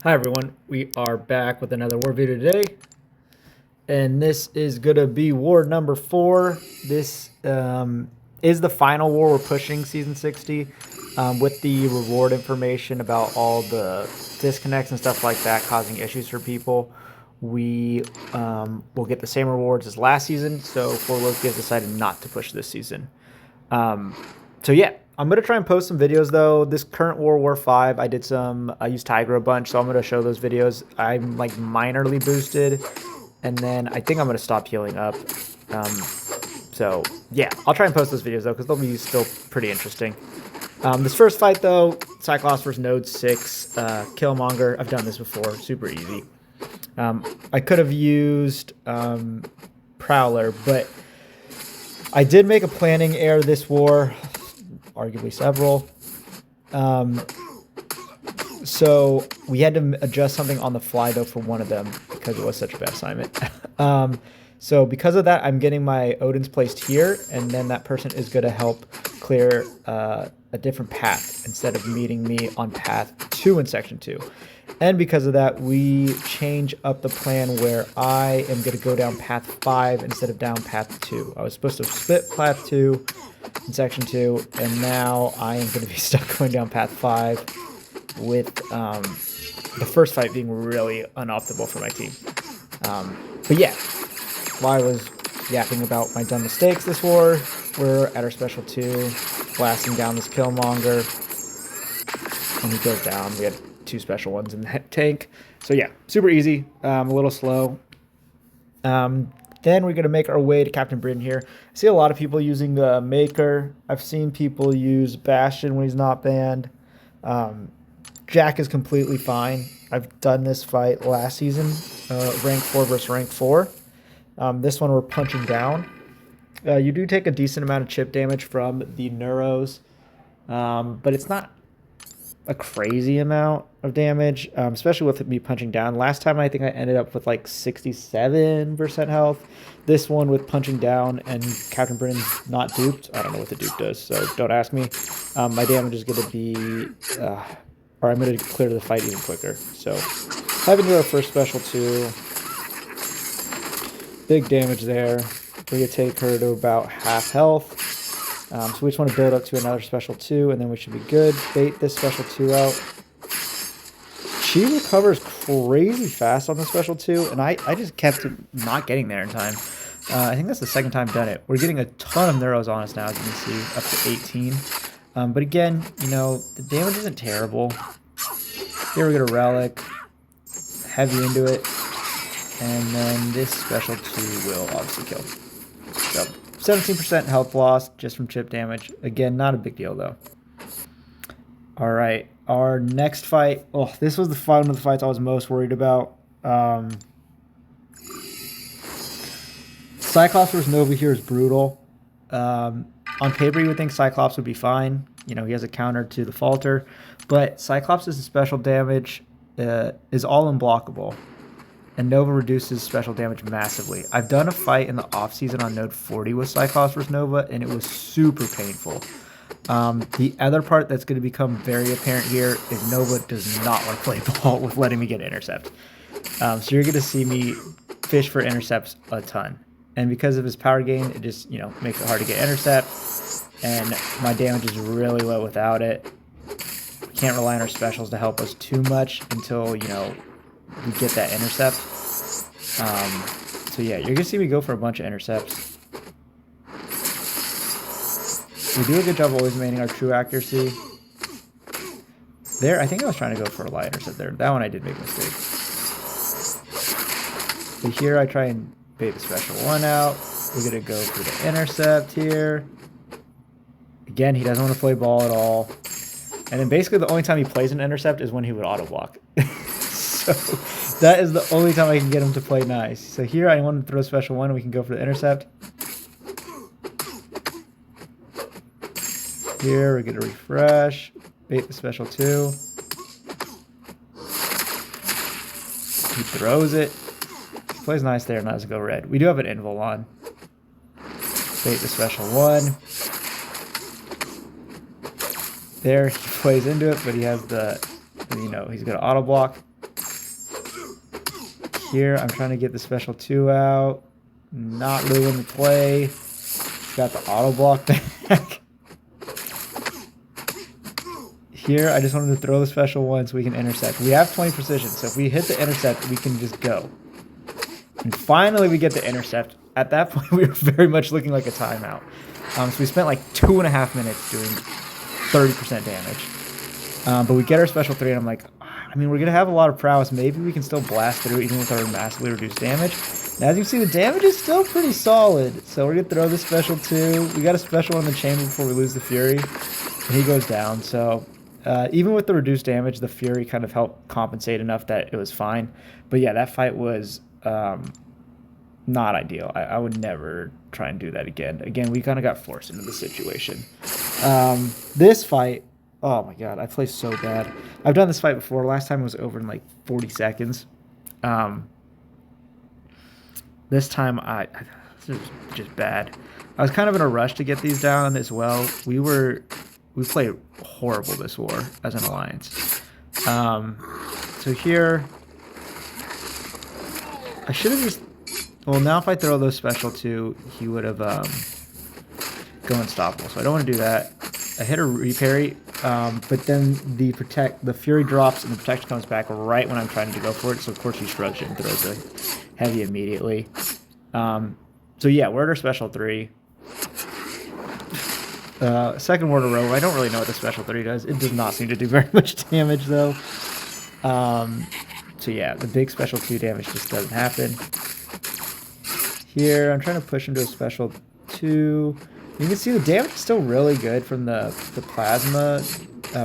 Hi everyone, we are back with another war video today, and this is gonna be war number 4. This is the final war we're pushing season 60, with the reward information about all the disconnects and stuff like that causing issues for people. We will get the same rewards as last season, so 4 Loki has decided not to push this season. So yeah, I'm gonna try and post some videos though. This current War 5, I used Tiger a bunch, so I'm gonna show those videos. I'm like minorly boosted, and then I think I'm gonna stop healing up. So yeah, I'll try and post those videos though, because they'll be still pretty interesting. This first fight though, Cyclops versus Node 6, Killmonger. I've done this before, super easy. I could have used Prowler, but I did make a planning error this war, arguably several. So we had to adjust something on the fly though for one of them because it was such a bad assignment. So because of that, I'm getting my Odins placed here, and then that person is going to help clear a different path instead of meeting me on path 2 in section 2. And because of that, we change up the plan where I am going to go down path 5 instead of down path 2. I was supposed to split path 2 in section 2, and now I am going to be stuck going down path 5 with the first fight being really unoptimal for my team. But yeah, while I was yapping about my dumb mistakes this war, we're at our special 2, blasting down this Killmonger, and he goes down. We had 2 special ones in that tank. So yeah, super easy, a little slow. Then we're going to make our way to Captain Britain here. I see a lot of people using the Maker. I've seen people use Bastion when he's not banned. Jack is completely fine. I've done this fight last season, rank 4 versus rank 4. This one we're punching down. You do take a decent amount of chip damage from the Neuros, but it's not a crazy amount of damage, especially with me punching down. Last time I think I ended up with like 67% health. This one with punching down and Captain Britain's not duped. I don't know what the dupe does, so don't ask me. My damage is going to be, or I'm going to clear the fight even quicker. So having to our first special 2. Big damage there. We're going to take her to about half health. So we just want to build up to another special 2, and then we should be good. Bait this special 2 out. She recovers crazy fast on the special 2, and I just kept not getting there in time. I think that's the second time I've done it. We're getting a ton of Neuros on us now, as you can see, up to 18. But again, you know, the damage isn't terrible. Here we get a Relic. Heavy into it. And then this special 2 will obviously kill. So 17% health loss just from chip damage. Again, not a big deal though. All right, our next fight. Oh, this was one of the fights I was most worried about. Cyclops versus Nova here is brutal. On paper, you would think Cyclops would be fine. You know, he has a counter to the Falter, but Cyclops' special damage is all unblockable. And Nova reduces special damage massively. I've done a fight in the off-season on Node 40 with Cyclops versus Nova, and it was super painful. The other part that's going to become very apparent here is Nova does not want to play ball with letting me get intercept. So you're going to see me fish for intercepts a ton. And because of his power gain, it just, you know, makes it hard to get intercept. And my damage is really low without it. We can't rely on our specials to help us too much until, you know, we get that intercept. So yeah, you're gonna see me go for a bunch of intercepts. We do a good job always maintaining our true accuracy. There, I think I was trying to go for a light intercept there. That one I did make a mistake. But here I try and bait the special 1 out. We're gonna go for the intercept here. Again, he doesn't want to play ball at all. And then basically the only time he plays an intercept is when he would auto block. So that is the only time I can get him to play nice. So here I want to throw special 1 and we can go for the intercept. Here we're going to refresh. Bait the special 2. He throws it. He plays nice there and doesn't go red. We do have an invul on. Bait the special 1. There, he plays into it, but he has the, you know, he's going to auto block. Here, I'm trying to get the special 2 out. Not really in the play. Got the auto block back. Here, I just wanted to throw the special 1 so we can intercept. We have 20 precision, so if we hit the intercept, we can just go. And finally, we get the intercept. At that point, we were very much looking like a timeout. So we spent like 2.5 minutes doing 30% damage. But we get our special 3, and I'm like, I mean, we're going to have a lot of prowess. Maybe we can still blast through even with our massively reduced damage. And as you can see, the damage is still pretty solid. So we're going to throw the special 2. We got a special in the chamber before we lose the Fury. And he goes down. So even with the reduced damage, the Fury kind of helped compensate enough that it was fine. But yeah, that fight was not ideal. I would never try and do that again. Again, we kind of got forced into the situation. This fight... Oh my god, I play so bad. I've done this fight before. Last time it was over in like 40 seconds. This time, this is just bad. I was kind of in a rush to get these down as well. We played horrible this war as an alliance. So here, I should have just... Well, now if I throw those special 2, he would have go unstoppable. So I don't want to do that. I hit a reparry, but then the Fury drops and the protection comes back right when I'm trying to go for it. So of course he shrugs it and throws the heavy immediately. So yeah, we're at our special 3. Second war in a row. I don't really know what the special 3 does. It does not seem to do very much damage though. So yeah, the big special 2 damage just doesn't happen. Here, I'm trying to push him to a special 2. You can see the damage is still really good from the plasma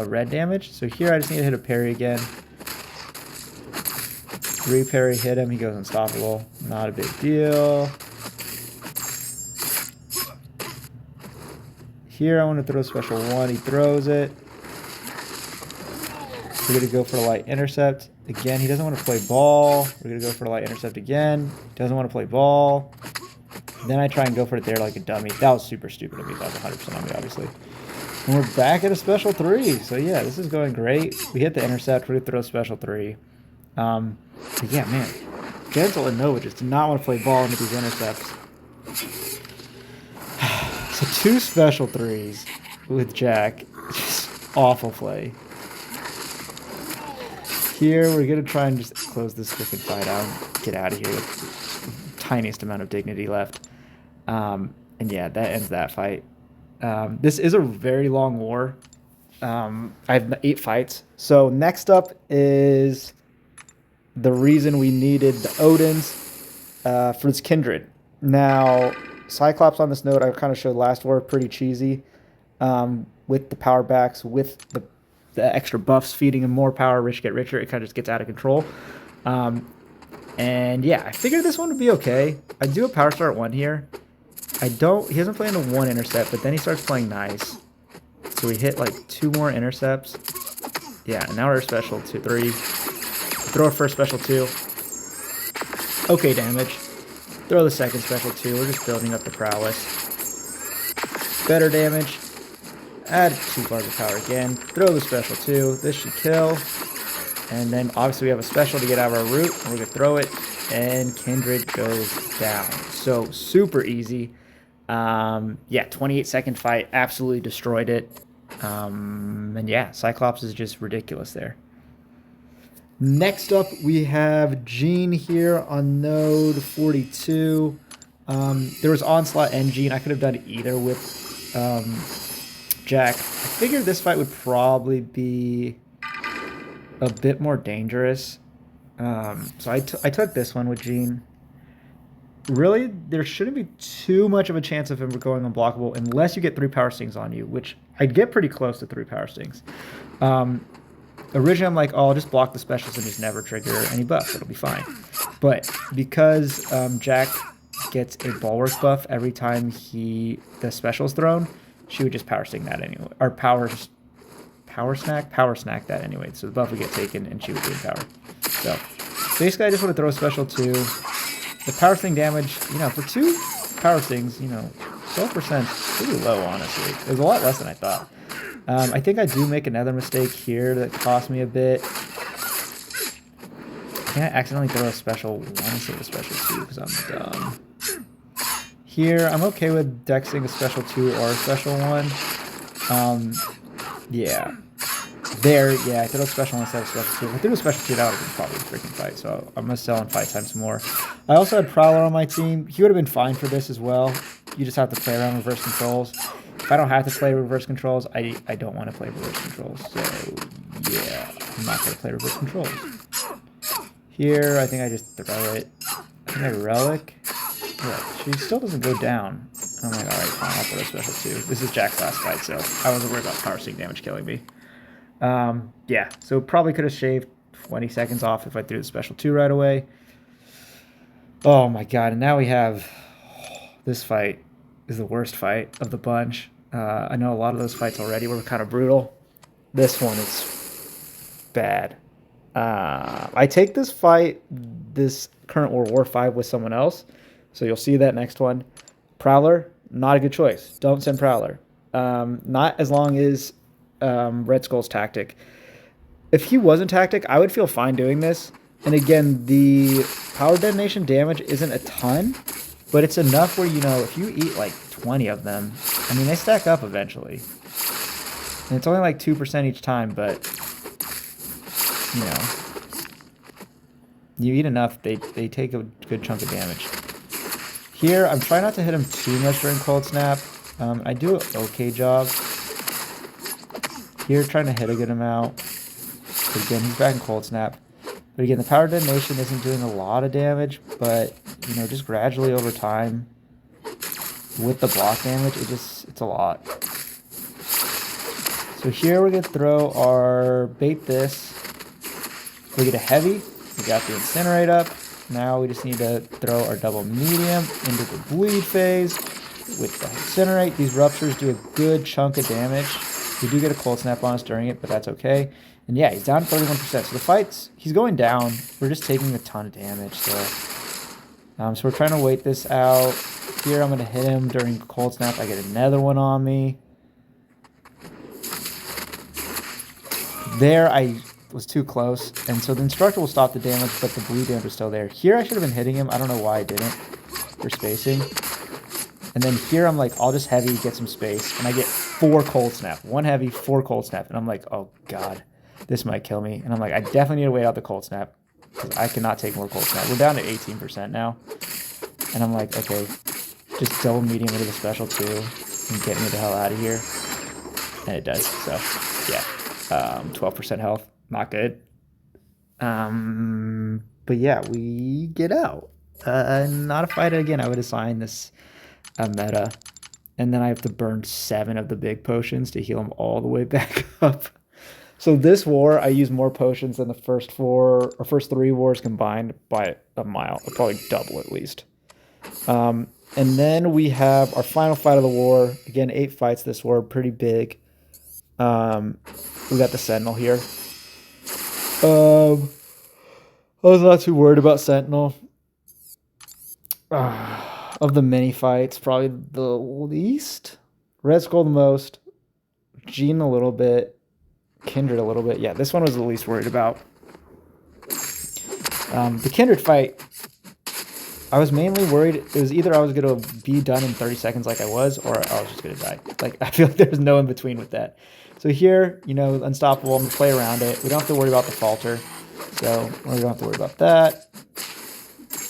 red damage. So here I just need to hit a parry again. Re-parry, hit him, he goes unstoppable. Not a big deal. Here I want to throw special 1, he throws it. We're going to go for a light intercept. Again, he doesn't want to play ball. We're going to go for a light intercept again. Doesn't want to play ball. Then I try and go for it there like a dummy. That was super stupid of me. That was 100% on me, obviously. And we're back at a special 3. So yeah, this is going great. We hit the intercept. We're going to throw special 3. But yeah, man. Gentle and Nova just did not want to play ball into these intercepts. So 2 special 3s with Jack. Just awful play. Here, we're going to try and just close this freaking fight out and get out of here with the tiniest amount of dignity left. And yeah, that ends that fight. This is a very long war. I have 8 fights. So next up is the reason we needed the Odins for this Kindred. Now, Cyclops on this note, I kind of showed last war, pretty cheesy. With the power backs, with the extra buffs feeding him more power, rich get richer, it kind of just gets out of control. And yeah, I figured this one would be okay. I do a power start 1 here. He doesn't play into 1 intercept, but then he starts playing nice. So we hit like 2 more intercepts. Yeah, and now we're special 2, 3. Throw our first special 2. Okay damage. Throw the second special 2. We're just building up the prowess. Better damage. Add 2 bars of power again. Throw the special 2. This should kill. And then obviously we have a special to get out of our route. And we're going to throw it. And Kindred goes down. So super easy. Yeah, 28-second fight. Absolutely destroyed it. And yeah, Cyclops is just ridiculous there. Next up, we have Jean here on node 42. There was Onslaught and Jean. I could have done either with Jack. I figured this fight would probably be a bit more dangerous. So I took this one with Jean. Really, there shouldn't be too much of a chance of him going unblockable unless you get 3 power stings on you, which I'd get pretty close to 3 power stings. Originally, I'm like, oh, I'll just block the specials and just never trigger any buff. It'll be fine. But because Jack gets a bulwark buff every time the special's thrown, she would just power sting that anyway. Or power snack that anyway. So the buff would get taken and she would gain power. So basically, I just want to throw a special 2. The power sting damage, you know, for 2 power stings, you know, 12% pretty low, honestly. It was a lot less than I thought. I think I do make another mistake here that cost me a bit. I Can't accidentally throw a special 1 instead of a special 2 because I'm dumb. Here, I'm okay with dexing a special 2 or a special 1. Yeah. There, yeah, I threw a special 1 instead of a special 2. If I threw a special 2, that would have been probably a freaking fight, so I'm going to sell in 5 times more. I also had Prowler on my team. He would have been fine for this as well. You just have to play around reverse controls. If I don't have to play reverse controls, I don't want to play reverse controls. So, yeah, I'm not going to play reverse controls. Here, I think I just throw it. I think I relic. Yeah, she still doesn't go down. I'm like, alright, fine, I'll throw a special 2. This is Jack's last fight, so I wasn't worried about power sync damage killing me. Yeah, so probably could have shaved 20 seconds off if I threw the special 2 right away. Oh my god, and now we have... This fight is the worst fight of the bunch. I know a lot of those fights already were kind of brutal. This one is bad. I take this fight, this current World War V with someone else, so you'll see that next one. Prowler, not a good choice. Don't send Prowler. Not as long as Red Skull's tactic. If he wasn't tactic, I would feel fine doing this. And again, the power detonation damage isn't a ton, but it's enough where, you know, if you eat like 20 of them, I mean, they stack up eventually. And it's only like 2% each time, but, you know, you eat enough, they take a good chunk of damage. Here, I'm trying not to hit him too much during Cold Snap. I do an okay job. Here, trying to hit a good amount. But again, he's back in Cold Snap. But again, the power detonation isn't doing a lot of damage, but, you know, just gradually over time, with the block damage, it's a lot. So here we're going to throw our bait this. We get a heavy. We got the incinerate up. Now we just need to throw our double medium into the bleed phase with the incinerate. These ruptures do a good chunk of damage. We do get a cold snap on us during it, but that's okay. And yeah, he's down 31%. So the fight's, he's going down. We're just taking a ton of damage still. So we're trying to wait this out. Here I'm going to hit him during cold snap. I get another one on me. There I was too close. And so the instructor will stop the damage, but the bleed damage is still there. Here I should have been hitting him. I don't know why I didn't for spacing. And then here I'm like, I'll just heavy, get some space. And I get 4 cold snap. 1 heavy, 4 cold snap. And I'm like, oh god, this might kill me. And I'm like, I definitely need to wait out the cold snap, because I cannot take more cold snap. We're down to 18% now. And I'm like, okay, just double medium into the special 2 and get me the hell out of here. And it does. So yeah, 12% health, not good. But yeah, we get out. Not a fight again. I would assign this a meta, and then I have to burn 7 of the big potions to heal him all the way back up. So this war, I use more potions than the first 3 wars combined by a mile, or probably double at least. And then we have our final fight of the war. Again, 8 fights this war, pretty big. We got the Sentinel here. I was not too worried about Sentinel. Of the mini fights, probably the least. Red Skull the most. Jean a little bit. Kindred a little bit. Yeah, this one was the least worried about. The Kindred fight, I was mainly worried. It was either I was going to be done in 30 seconds like I was, or I was just going to die. Like, I feel like there's no in between with that. So here, you know, Unstoppable, I'm going to play around it. We don't have to worry about the falter. So we don't have to worry about that.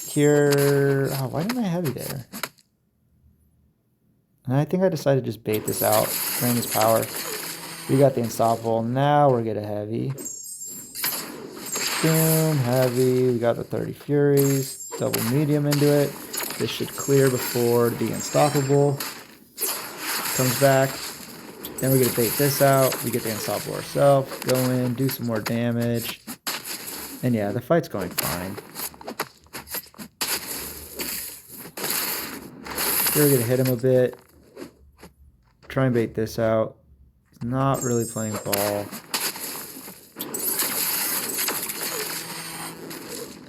Here, oh, why didn't I heavy there? And I think I decided to just bait this out, drain his power. We got the Unstoppable. Now we're gonna heavy. Boom, heavy. We got the 30 Furies. Double medium into it. This should clear before the Unstoppable comes back. Then we're gonna bait this out. We get the Unstoppable ourselves. Go in, do some more damage. And yeah, the fight's going fine. Here we're going to hit him a bit. Try and bait this out. He's not really playing ball.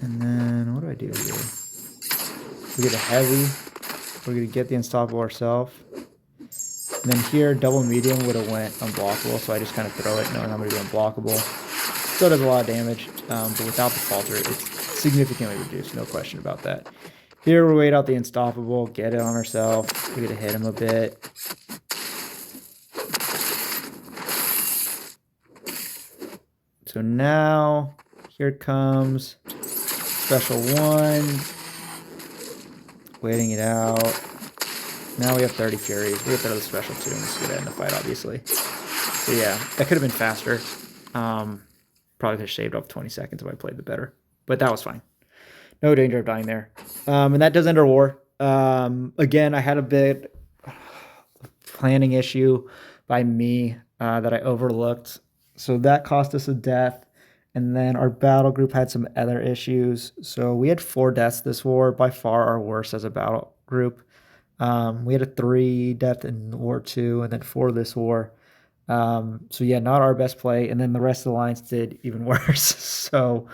And then, what do I do here? We get a heavy. We're going to get the Unstoppable ourselves. And then here, double medium would have went unblockable, so I just kind of throw it knowing I'm going to be unblockable. Still does a lot of damage, but without the falter, it's significantly reduced, no question about that. Here we wait out the unstoppable, get it on ourselves. We get to hit him a bit. So now here it comes. Special 1. Waiting it out. Now we have 30 Furies. We get rid of the special 2 and this is going to end the fight, obviously. So yeah, that could have been faster. Probably could have shaved off 20 seconds if I played the better. But that was fine. No danger of dying there. And that does end our war. Again, I had a bit planning issue by me that I overlooked. So that cost us a death. And then our battle group had some other issues. So we had 4 deaths this war, by far our worst as a battle group. We had a 3 death in War 2 and then 4 this war. So yeah, not our best play. And then the rest of the alliance did even worse. So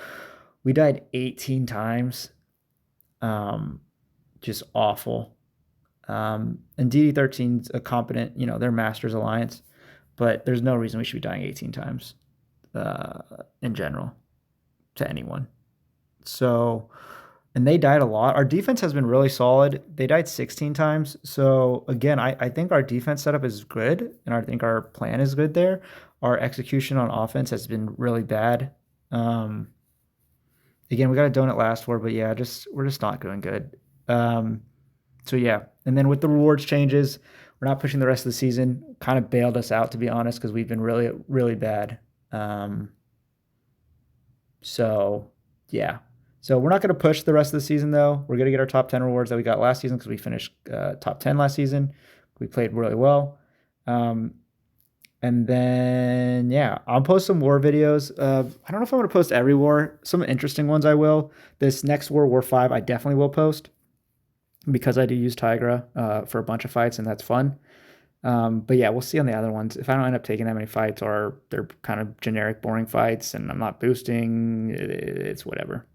we died 18 times. Just awful. And DD13's a competent, they're Masters Alliance, but there's no reason we should be dying 18 times in general to anyone. So, and they died a lot. Our defense has been really solid. They died 16 times. So again, I think our defense setup is good, and I think our plan is good there. Our execution on offense has been really bad. Again, we got a donut last war, but yeah, we're just not doing good. So yeah, and then with the rewards changes, we're not pushing the rest of the season. Kind of bailed us out, to be honest, because we've been really, really bad. So yeah. So we're not going to push the rest of the season, though. We're going to get our top 10 rewards that we got last season because we finished top 10 last season. We played really well. And then, yeah, I'll post some war videos. I don't know if I'm going to post every war. Some interesting ones I will. This next war, War 5, I definitely will post because I do use Tigra for a bunch of fights, and that's fun. But yeah, we'll see on the other ones. If I don't end up taking that many fights or they're kind of generic, boring fights and I'm not boosting, it's whatever.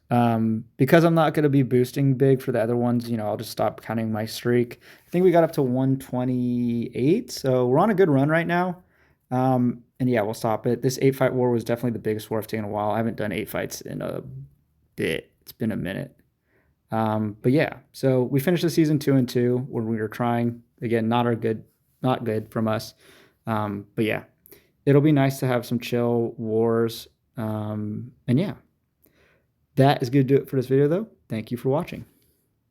Because I'm not going to be boosting big for the other ones, I'll just stop counting my streak. I think we got up to 128, so we're on a good run right now. And yeah, we'll stop it. This 8-fight war was definitely the biggest war I've taken in a while. I haven't done 8 fights in a bit. It's been a minute. But yeah, so we finished the season 2-2 where we were trying. Again, not good from us. But yeah, it'll be nice to have some chill wars. And yeah. That is going to do it for this video, though. Thank you for watching.